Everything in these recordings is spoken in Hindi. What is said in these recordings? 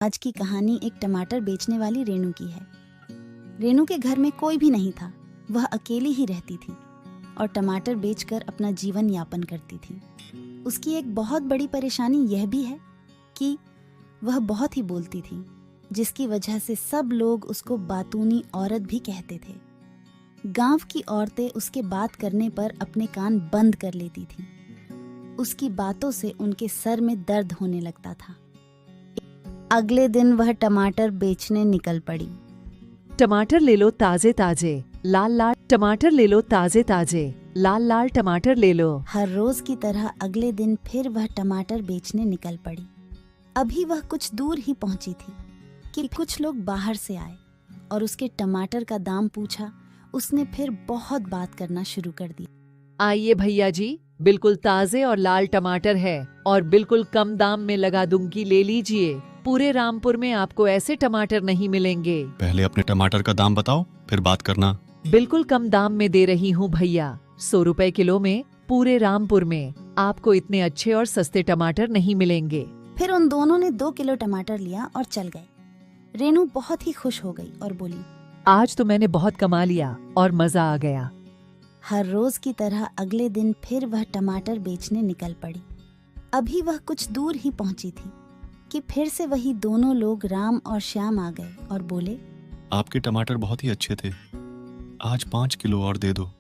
आज की कहानी एक टमाटर बेचने वाली रेनू की है। रेनू के घर में कोई भी नहीं था। वह अकेली ही रहती थी और टमाटर बेचकर अपना जीवन यापन करती थी। उसकी एक बहुत बड़ी परेशानी यह भी है कि वह बहुत ही बोलती थी, जिसकी वजह से सब लोग उसको बातूनी औरत भी कहते थे। गांव की औरतें उसके बात करने पर अपने कान बंद कर लेती थीं। उसकी बातों से उनके सर में दर्द होने लगता था। अगले दिन वह टमाटर बेचने निकल पड़ी। टमाटर ले लो ताजे ताजे, लाल लाल टमाटर ले लो ताजे ताजे, लाल लाल टमाटर ले लो। हर रोज की तरह अगले दिन फिर वह टमाटर बेचने निकल पड़ी। अभी वह कुछ दूर ही पहुंची थी कि कुछ लोग बाहर से आए और उसके टमाटर का दाम पूछा। उसने फिर बहुत बात करना शुरू कर दी। आइए भैया जी, बिल्कुल ताजे और लाल टमाटर है और बिल्कुल कम दाम में लगा दूंगी, ले लीजिए। पूरे रामपुर में आपको ऐसे टमाटर नहीं मिलेंगे। पहले अपने टमाटर का दाम बताओ, फिर बात करना। बिल्कुल कम दाम में दे रही हूँ भैया, 100 रुपए किलो में। पूरे रामपुर में आपको इतने अच्छे और सस्ते टमाटर नहीं मिलेंगे। फिर उन दोनों ने 2 किलो टमाटर लिया और चल गए। रेनू बहुत ही खुश हो गई और बोली, आज तो मैंने बहुत कमा लिया और मजा आ गया। हर रोज की तरह अगले दिन फिर वह टमाटर बेचने निकल पड़ी। अभी वह कुछ दूर ही पहुंची थी कि फिर से वही दोनों लोग राम और श्याम आ गए और बोले, आपके टमाटर बहुत ही अच्छे थे, आज 5 किलो और दे दो।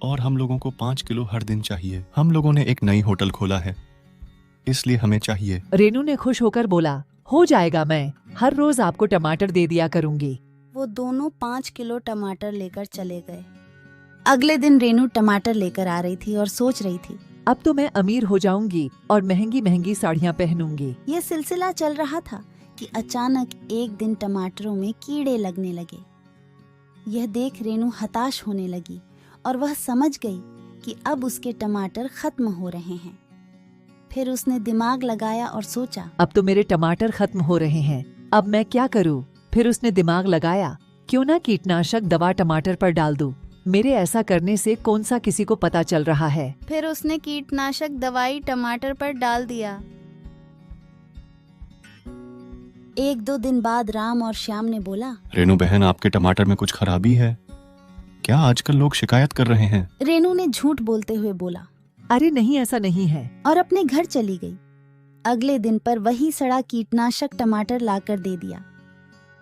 और हम लोगों को 5 किलो हर दिन चाहिए। हम लोगों ने एक नई होटल खोला है, इसलिए हमें चाहिए। रेनू ने खुश होकर बोला, हो जाएगा, मैं हर रोज आपको टमाटर दे दिया करूंगी। वो दोनों 5 किलो टमाटर लेकर चले गए। अगले दिन रेनू टमाटर लेकर आ रही थी और सोच रही थी, अब तो मैं अमीर हो जाऊंगी और महंगी महंगी साड़ियाँ पहनूंगी। यह सिलसिला चल रहा था कि अचानक एक दिन टमाटरों में कीड़े लगने लगे। यह देख रेनू हताश होने लगी और वह समझ गई कि अब उसके टमाटर खत्म हो रहे हैं। फिर उसने दिमाग लगाया और सोचा, अब तो मेरे टमाटर खत्म हो रहे हैं, अब मैं क्या करूं? फिर उसने दिमाग लगाया, क्यों ना कीटनाशक दवा टमाटर पर डाल दूं। मेरे ऐसा करने से कौन सा किसी को पता चल रहा है। फिर उसने कीटनाशक दवाई टमाटर पर डाल दिया। 1-2 दिन बाद राम और श्याम ने बोला, रेनू बहन, आपके टमाटर में कुछ खराबी है क्या? आजकल लोग शिकायत कर रहे हैं। रेनू ने झूठ बोलते हुए बोला अरे नहीं, ऐसा नहीं है। और अपने घर चली गई। अगले दिन पर वही सड़ा कीटनाशक टमाटर लाकर दे दिया।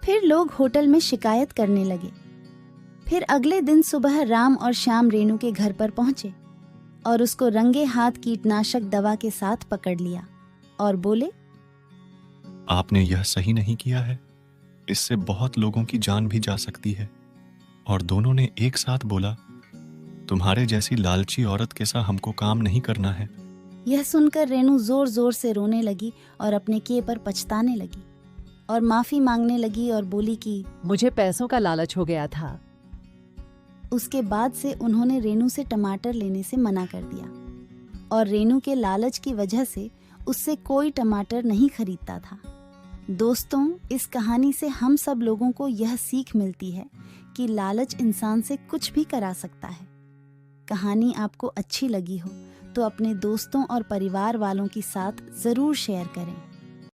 फिर लोग होटल में शिकायत करने लगे। फिर अगले दिन सुबह राम और श्याम रेनू के घर पर पहुंचे और उसको रंगे हाथ कीटनाशक दवा के साथ पकड़ लिया और बोले, आपने यह सही नहीं किया है, इससे बहुत लोगों की जान भी जा सकती है। और दोनों ने एक साथ बोला, तुम्हारे जैसी लालची औरत के साथ हमको काम नहीं करना है। यह सुनकर रेनू जोर जोर से रोने लगी और अपने किए पर पछताने लगी और माफी मांगने लगी और बोली कि मुझे पैसों का लालच हो गया था। उसके बाद से उन्होंने रेनू से टमाटर लेने से मना कर दिया और रेनू के लालच की वजह से उससे कोई टमाटर नहीं खरीदता था। दोस्तों, इस कहानी से हम सब लोगों को यह सीख मिलती है कि लालच इंसान से कुछ भी करा सकता है। कहानी आपको अच्छी लगी हो तो अपने दोस्तों और परिवार वालों के साथ जरूर शेयर करें।